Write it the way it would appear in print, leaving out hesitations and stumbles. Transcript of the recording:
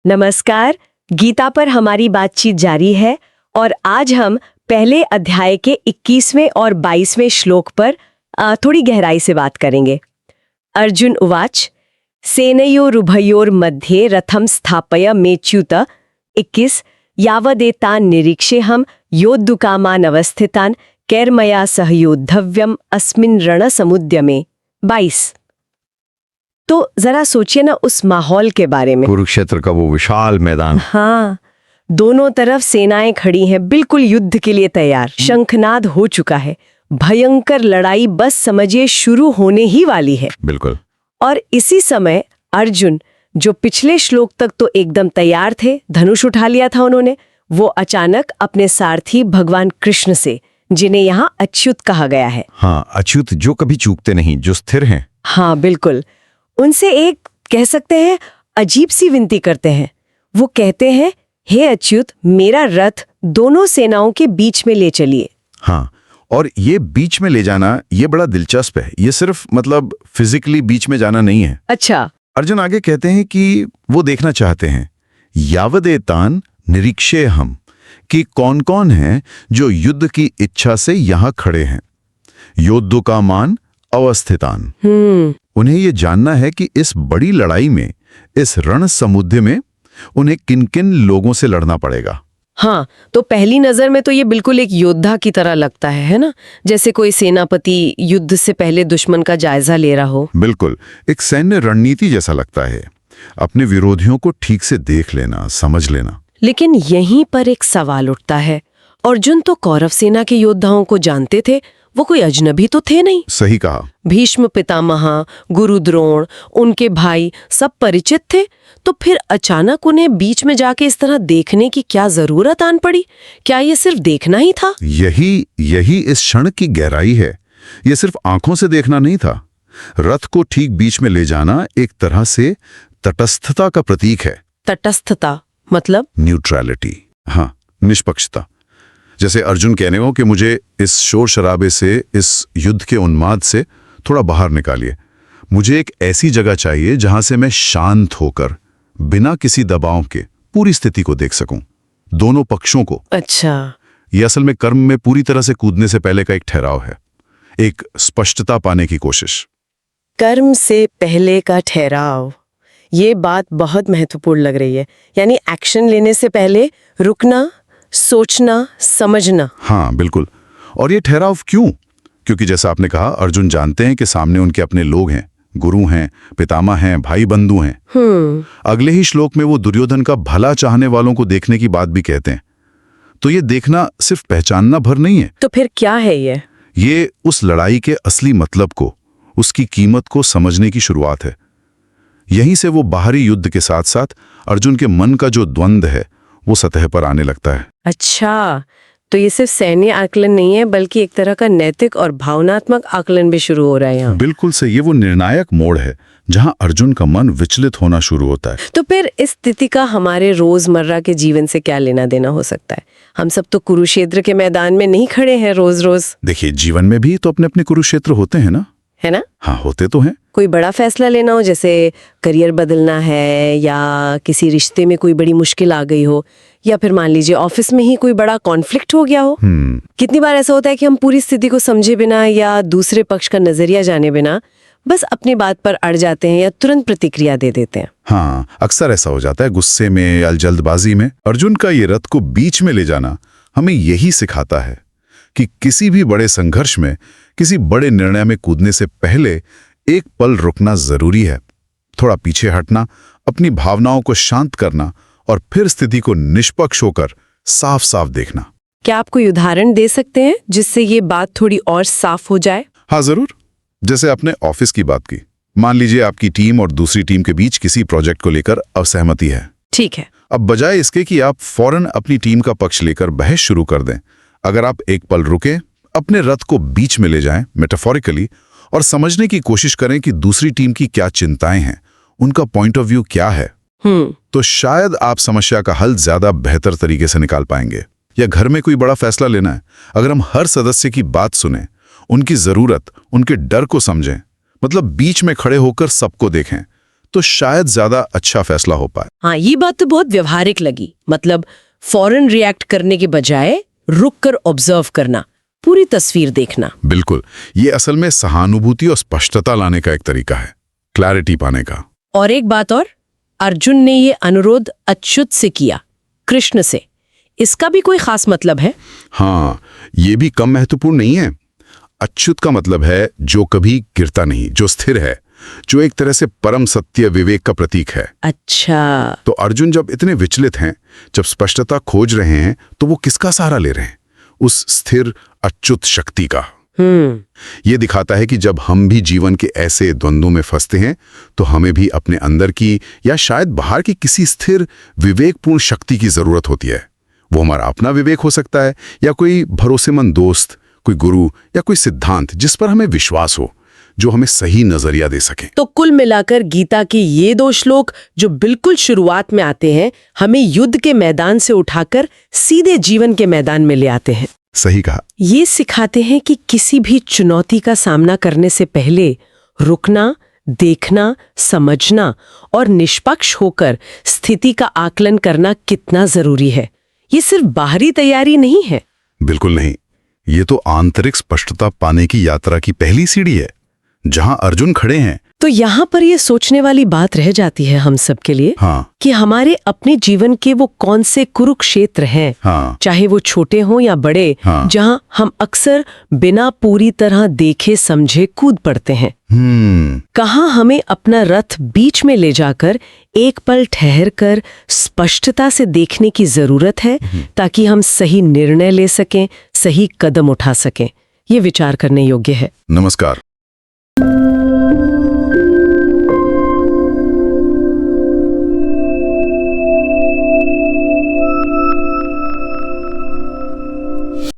नमस्कार। गीता पर हमारी बातचीत जारी है और आज हम पहले अध्याय के 21वें और 22वें श्लोक पर थोड़ी गहराई से बात करेंगे। अर्जुन उवाच सेनयोरुभयोर्मध्ये रथम स्थापय मेच्युत 21 यावदेतान् निरीक्षेऽहं योद्धुकामान् अवस्थितान् कैर्मया सह योद्धव्यम अस्मिन् रणसमुद्यमे 22। तो जरा सोचिए ना उस माहौल के बारे में। कुरुक्षेत्र का वो विशाल मैदान। हाँ, दोनों तरफ सेनाएं खड़ी हैं, बिल्कुल युद्ध के लिए तैयार। शंखनाद हो चुका है, भयंकर लड़ाई बस समझिए शुरू होने ही वाली है। बिल्कुल। और इसी समय अर्जुन, जो पिछले श्लोक तक तो एकदम तैयार थे, धनुष उठा लिया था उन्होंने, वो अचानक अपने सारथी भगवान कृष्ण से, जिन्हें यहाँ अच्युत कहा गया है। हाँ, अच्युत जो कभी चूकते नहीं, जो स्थिर हैं। हाँ बिल्कुल, उनसे एक कह सकते हैं अजीब सी विनती करते हैं। वो कहते हैं, हे अच्युत, मेरा रथ दोनों सेनाओं के बीच में ले चलिए। हाँ, और ये बीच में ले जाना ये बड़ा दिलचस्प है। ये सिर्फ मतलब फिजिकली बीच में जाना नहीं है। अच्छा। अर्जुन आगे कहते हैं कि वो देखना चाहते हैं यावदेतान् निरीक्षेऽहं, कि कौन कौन है जो युद्ध की इच्छा से यहाँ खड़े हैं। योद्धुकामान् अवस्थितान्, उन्हें ये जानना है कि इस बड़ी लड़ाई में, इस रण समुद्र में उन्हें किन किन लोगों से लड़ना पड़ेगा। हाँ, तो पहली नजर में तो ये बिल्कुल एक योद्धा की तरह लगता है ना? जैसे कोई सेनापति युद्ध से पहले दुश्मन का जायजा ले रहा हो। बिल्कुल, एक सैन्य रणनीति जैसा लगता है, अपने विरोधियों को ठीक से देख लेना, समझ लेना। लेकिन यहीं पर एक सवाल उठता है। अर्जुन तो कौरव सेना के योद्धाओं को जानते थे, वो कोई अजनबी तो थे नहीं। सही कहा। भीष्म पितामह, गुरु द्रोण, उनके भाई सब परिचित थे। तो फिर अचानक उन्हें बीच में जाके इस तरह देखने की क्या जरूरत आन पड़ी? क्या ये सिर्फ देखना ही था? यही इस क्षण की गहराई है। ये सिर्फ आंखों से देखना नहीं था। रथ को ठीक बीच में ले जाना एक तरह से तटस्थता का प्रतीक है। तटस्थता मतलब? न्यूट्रलिटी। हाँ, निष्पक्षता। जैसे अर्जुन कहने को कि मुझे इस शोर शराबे से, इस युद्ध के उन्माद से थोड़ा बाहर निकालिए। मुझे एक ऐसी जगह चाहिए जहां से मैं शांत होकर, बिना किसी दबाव के पूरी स्थिति को देख सकूं, दोनों पक्षों को। अच्छा। यह असल में कर्म में पूरी तरह से कूदने से पहले का एक ठहराव है, एक स्पष्टता पाने की कोशिश। कर्म से पहले का ठहराव, ये बात बहुत महत्वपूर्ण लग रही है। यानी एक्शन लेने से पहले रुकना, सोचना, समझना। हाँ बिल्कुल। और ये ठहराव क्यों? क्योंकि जैसा आपने कहा, अर्जुन जानते हैं कि सामने उनके अपने लोग हैं, गुरु हैं, पितामह हैं, भाई बंधु हैं। अगले ही श्लोक में वो दुर्योधन का भला चाहने वालों को देखने की बात भी कहते हैं। तो ये देखना सिर्फ पहचानना भर नहीं है। तो फिर क्या है ये? ये उस लड़ाई के असली मतलब को, उसकी कीमत को समझने की शुरुआत है। यहीं से वो बाहरी युद्ध के साथ साथ अर्जुन के मन का जो द्वंद्व है वो सतह पर आने लगता है। अच्छा, तो ये सिर्फ सैन्य आकलन नहीं है, बल्कि एक तरह का नैतिक और भावनात्मक आकलन भी शुरू हो रहा है यहाँ। बिल्कुल से, ये वो निर्णायक मोड़ है जहां अर्जुन का मन विचलित होना शुरू होता है। तो फिर इस स्थिति का हमारे रोजमर्रा के जीवन से क्या लेना देना हो सकता है? हम सब तो कुरुक्षेत्र के मैदान में नहीं खड़े हैं रोज रोज। देखिए, जीवन में भी तो अपने अपने कुरुक्षेत्र होते हैं ना? है ना? हाँ, होते तो हैं। कोई बड़ा फैसला लेना हो, जैसे करियर बदलना है, या किसी रिश्ते में कोई बड़ी मुश्किल आ गई हो, या फिर मान लीजिए ऑफिस में ही कोई बड़ा कॉन्फ्लिक्ट हो गया हो। कितनी बार ऐसा होता है कि हम पूरी स्थिति को समझे बिना या दूसरे पक्ष का नजरिया जाने बिना बस अपनी बात पर अड़ जाते हैं या तुरंत प्रतिक्रिया दे देते हैं। हाँ, अक्सर ऐसा हो जाता है, गुस्से में या जल्दबाजी में। अर्जुन का ये रथ को बीच में ले जाना हमें यही सिखाता है कि किसी भी बड़े संघर्ष में, किसी बड़े निर्णय में कूदने से पहले एक पल रुकना जरूरी है। थोड़ा पीछे हटना, अपनी भावनाओं को शांत करना और फिर स्थिति को निष्पक्ष होकर साफ साफ देखना। क्या आप कोई उदाहरण दे सकते हैं जिससे ये बात थोड़ी और साफ हो जाए? हाँ जरूर। जैसे आपने ऑफिस की बात की, मान लीजिए आपकी टीम और दूसरी टीम के बीच किसी प्रोजेक्ट को लेकर असहमति है। ठीक है। अब बजाय इसके कि आप फौरन अपनी टीम का पक्ष लेकर बहस शुरू कर दें, अगर आप एक पल रुके, अपने रथ को बीच में ले जाएं, मेटाफोरिकली, और समझने की कोशिश करें कि दूसरी टीम की क्या चिंताएं हैं, उनका पॉइंट ऑफ व्यू क्या है, तो शायद आप समस्या का हल ज्यादा बेहतर तरीके से निकाल पाएंगे। या घर में कोई बड़ा फैसला लेना है, अगर हम हर सदस्य की बात सुने, उनकी जरूरत, उनके डर को समझें, मतलब बीच में खड़े होकर सबको देखें, तो शायद ज्यादा अच्छा फैसला हो पाए। हाँ, ये बात तो बहुत व्यवहारिक लगी। मतलब फौरन रिएक्ट करने के बजाय रुक कर ऑब्जर्व करना, पूरी तस्वीर देखना। बिल्कुल, ये असल में सहानुभूति और स्पष्टता लाने का एक तरीका है, क्लैरिटी पाने का। और एक बात और, अर्जुन ने ये अनुरोध अच्युत से किया, कृष्ण से। इसका भी कोई खास मतलब है? हाँ, ये भी कम महत्वपूर्ण नहीं है। अच्युत का मतलब है जो कभी गिरता नहीं, जो स्थिर है, जो एक तरह से परम सत्य विवेक का प्रतीक है। अच्छा। तो अर्जुन जब इतने विचलित हैं, जब स्पष्टता खोज रहे हैं, तो वो किसका सहारा ले रहे हैं? उस स्थिर अच्युत शक्ति का। ये दिखाता है कि जब हम भी जीवन के ऐसे द्वंद्वों में फंसते हैं, तो हमें भी अपने अंदर की या शायद बाहर की किसी स्थिर विवेकपूर्ण शक्ति की जरूरत होती है। वो हमारा अपना विवेक हो सकता है, या कोई भरोसेमंद दोस्त, कोई गुरु, या कोई सिद्धांत जिस पर हमें विश्वास हो, जो हमें सही नजरिया दे सके। तो कुल मिलाकर गीता के ये 2 श्लोक जो बिल्कुल शुरुआत में आते हैं, हमें युद्ध के मैदान से उठाकर सीधे जीवन के मैदान में ले आते हैं। सही कहा। ये सिखाते हैं कि किसी भी चुनौती का सामना करने से पहले रुकना, देखना, समझना और निष्पक्ष होकर स्थिति का आकलन करना कितना जरूरी है। ये सिर्फ बाहरी तैयारी नहीं है। बिल्कुल नहीं, ये तो आंतरिक स्पष्टता पाने की यात्रा की पहली सीढ़ी है, जहां अर्जुन खड़े हैं। तो यहाँ पर ये सोचने वाली बात रह जाती है हम सब के लिए, हाँ। कि हमारे अपने जीवन के वो कौन से कुरुक्षेत्र हैं, हाँ। चाहे वो छोटे हों या बड़े, हाँ। जहाँ हम अक्सर बिना पूरी तरह देखे समझे कूद पड़ते हैं। कहाँ हमें अपना रथ बीच में ले जाकर एक पल ठहर कर स्पष्टता से देखने की जरूरत है, ताकि हम सही निर्णय ले सकें, सही कदम उठा सकें। ये विचार करने योग्य है। नमस्कार।